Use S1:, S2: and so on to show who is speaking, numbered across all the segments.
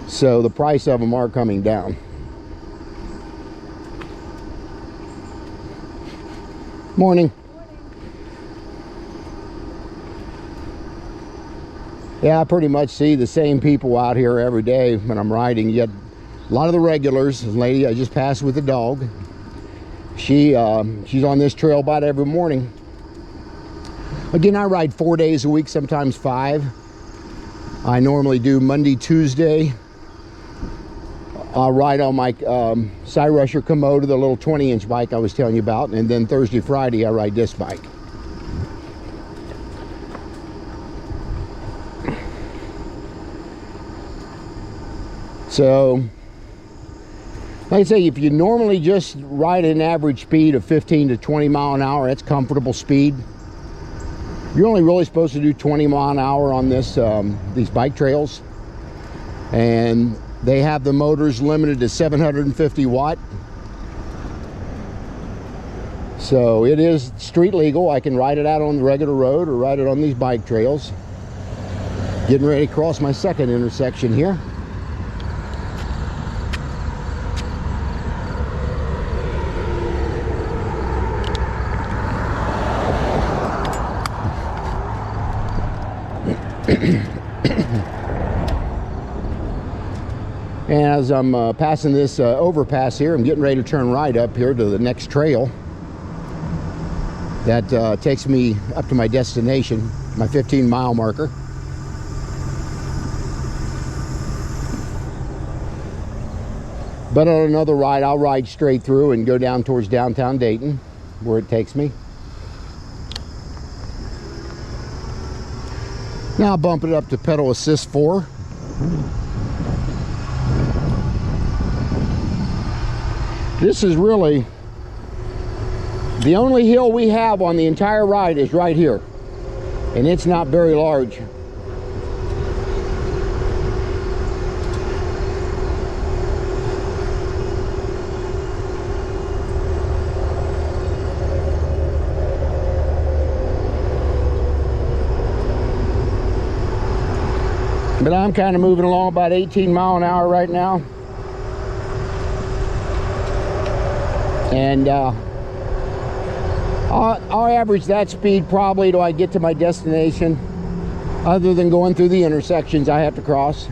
S1: So the price of them are coming down. Morning. Yeah, I pretty much see the same people out here every day when I'm riding. You get a lot of the regulars. The lady I just passed with the dog, she's on this trail about every morning. Again, I ride 4 days a week, sometimes 5. I normally do Monday, Tuesday. I'll ride on my Cyrusher Komodo, the little 20-inch bike I was telling you about, and then Thursday, Friday, I ride this bike. So, like I say, if you normally just ride an average speed of 15 to 20 mile an hour, that's comfortable speed. You're only really supposed to do 20 mile an hour on this these bike trails, and they have the motors limited to 750 watt. So it is street legal. I can ride it out on the regular road or ride it on these bike trails. Getting ready to cross my second intersection here. And as I'm passing this overpass here, I'm getting ready to turn right up here to the next trail that takes me up to my destination, my 15-mile marker. But on another ride, I'll ride straight through and go down towards downtown Dayton, where it takes me. Now I'll bump it up to pedal assist 4. This is really the only hill we have on the entire ride is right here, and it's not very large. But I'm kind of moving along about 18 mile an hour right now. And I'll average that speed probably till I get to my destination, other than going through the intersections I have to cross.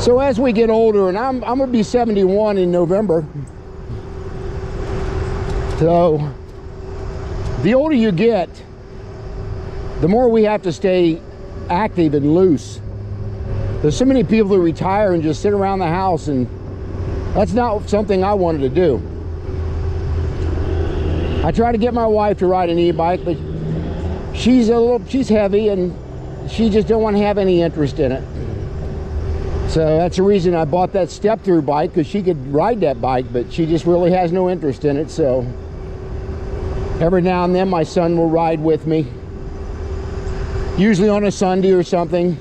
S1: So as we get older, and I'm gonna be 71 in November, so the older you get, the more we have to stay active and loose. There's so many people that retire and just sit around the house, and that's not something I wanted to do. I try to get my wife to ride an e-bike, but she's heavy and she just don't want to have any interest in it. So that's the reason I bought that step-through bike, because she could ride that bike, but she just really has no interest in it. So every now and then my son will ride with me, usually on a Sunday or something.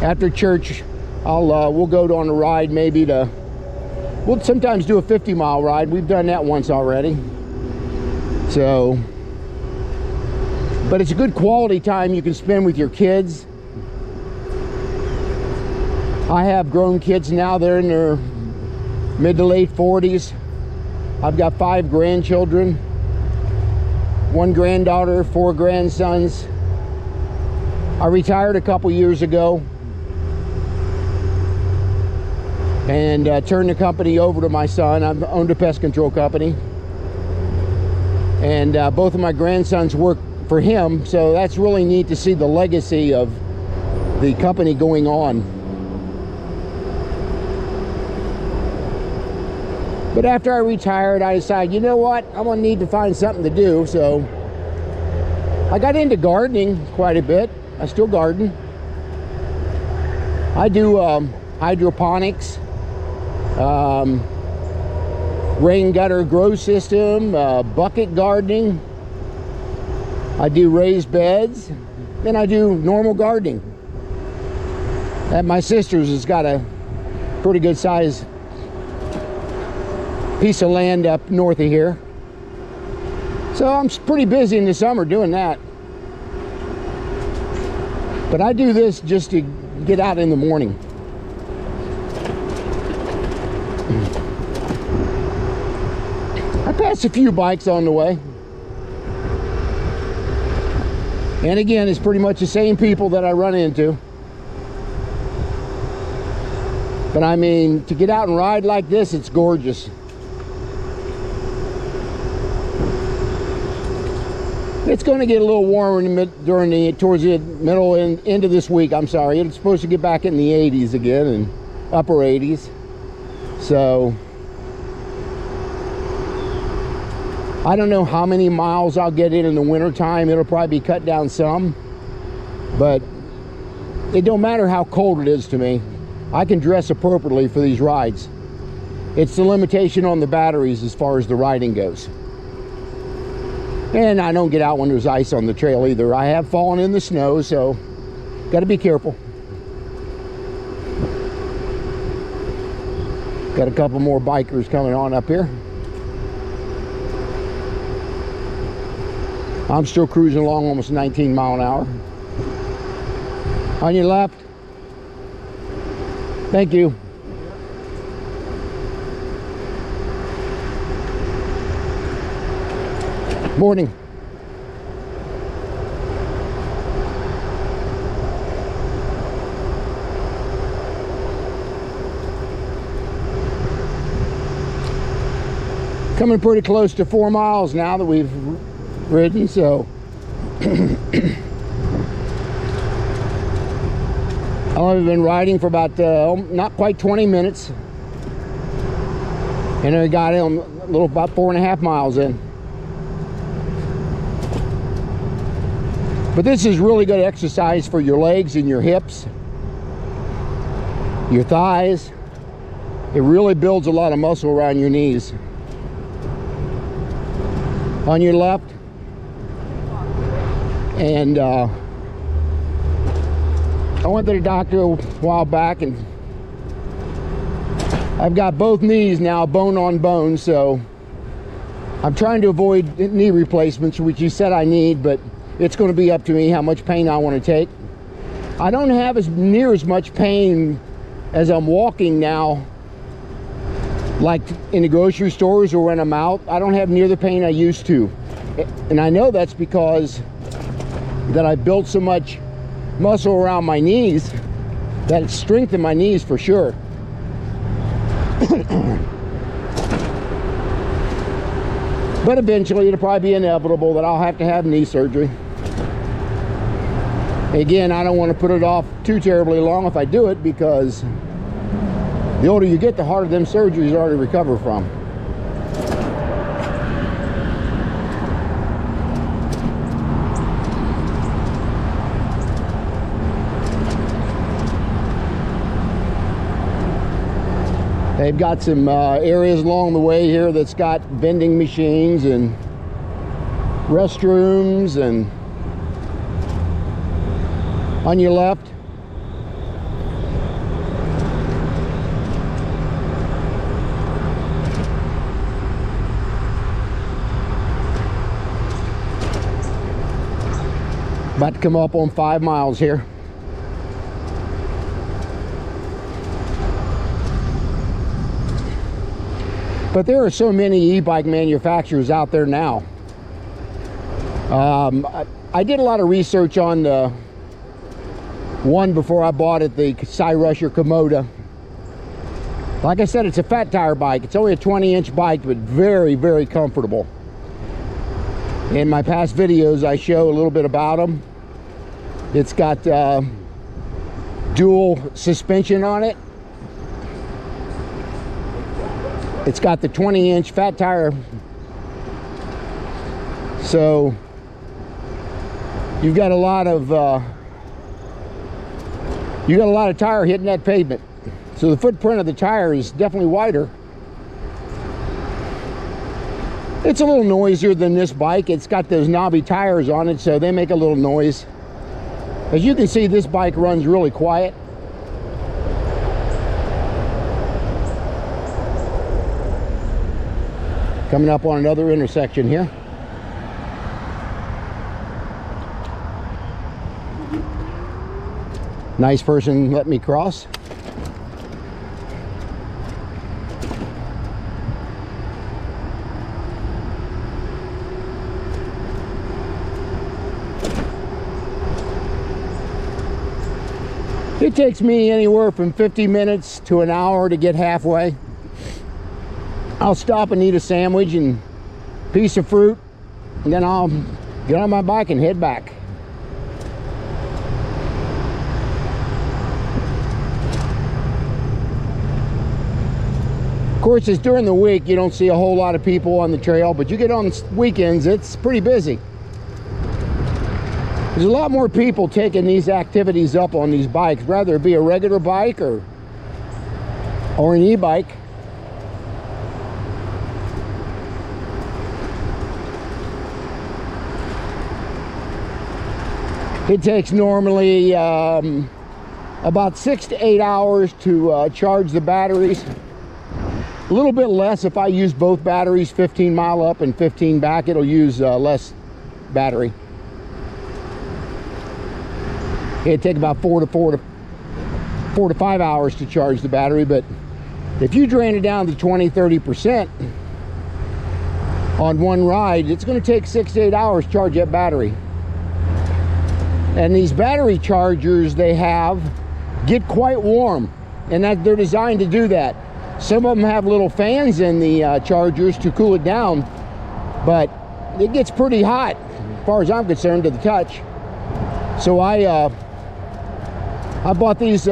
S1: After church, we'll go on a ride, we'll sometimes do a 50-mile ride. We've done that once already. So, but it's a good quality time you can spend with your kids. I have grown kids now. They're in their mid to late 40s. I've got 5 grandchildren, 1 granddaughter, 4 grandsons. I retired a couple years ago and turned the company over to my son. I've owned a pest control company, and both of my grandsons work for him, so that's really neat to see the legacy of the company going on. But after I retired, I decided, you know what, I'm gonna need to find something to do. So I got into gardening quite a bit. I still garden. I do hydroponics, rain gutter grow system, bucket gardening. I do raised beds, and I do normal gardening. At my sister's has got a pretty good size piece of land up north of here. So So I'm pretty busy in the summer doing that. But I do this just to get out in the morning. I pass a few bikes on the way. And again, it's pretty much the same people that I run into. But I mean, to get out and ride like this, it's gorgeous. It's going to get a little warmer towards the middle and end of this week. I'm sorry, it's supposed to get back in the 80s again, and upper 80s. So I don't know how many miles I'll get in the winter time. It'll probably be cut down some, but it don't matter how cold it is to me. I can dress appropriately for these rides. It's the limitation on the batteries as far as the riding goes. And I don't get out when there's ice on the trail either. I have fallen in the snow, so got to be careful. Got a couple more bikers coming on up here. I'm still cruising along almost 19 miles an hour. On your left. Thank you. Morning. Coming pretty close to 4 miles now that we've ridden, so I've been riding for about not quite 20 minutes, and I got in a little about 4.5 miles in. But this is really good exercise for your legs and your hips, your thighs. It really builds a lot of muscle around your knees. On your left. And I went to the doctor a while back, and I've got both knees now bone on bone, so I'm trying to avoid knee replacements, which you said I need, but it's going to be up to me how much pain I want to take. I don't have near as much pain as I'm walking now, like in the grocery stores or when I'm out. I don't have near the pain I used to. And I know that's because that I built so much muscle around my knees that it's strengthened my knees for sure. But eventually it'll probably be inevitable that I'll have to have knee surgery. Again, I don't want to put it off too terribly long if I do it, because the older you get, the harder them surgeries are to recover from. They've got some areas along the way here that's got vending machines and restrooms. And on your left, about to come up on 5 miles here. But there are so many e-bike manufacturers out there now. I did a lot of research on the one before I bought it, the Cyrusher Komoda. Like I said, it's a fat tire bike. It's only a 20-inch bike, but very, very comfortable. In my past videos, I show a little bit about them. It's got dual suspension on it. It's got the 20-inch fat tire, so you've got a lot of tire hitting that pavement. So the footprint of the tire is definitely wider. It's a little noisier than this bike. It's got those knobby tires on it, so they make a little noise. As you can see, this bike runs really quiet. Coming up on another intersection here. Nice person let me cross. It takes me anywhere from 50 minutes to an hour to get halfway. I'll stop and eat a sandwich and a piece of fruit, and then I'll get on my bike and head back. Of course, it's during the week, you don't see a whole lot of people on the trail, but you get on weekends, it's pretty busy. There's a lot more people taking these activities up on these bikes, whether it be a regular bike or an e-bike. It takes normally about 6 to 8 hours to charge the batteries. A little bit less if I use both batteries, 15 mile up and 15 back, it'll use less battery. It'd take about 4 to 5 hours to charge the battery, but if you drain it down to 20-30% on one ride, it's going to take 6 to 8 hours to charge that battery. And these battery chargers they have get quite warm, and that they're designed to do that. Some of them have little fans in the chargers to cool it down, but it gets pretty hot as far as I'm concerned to the touch. So I bought these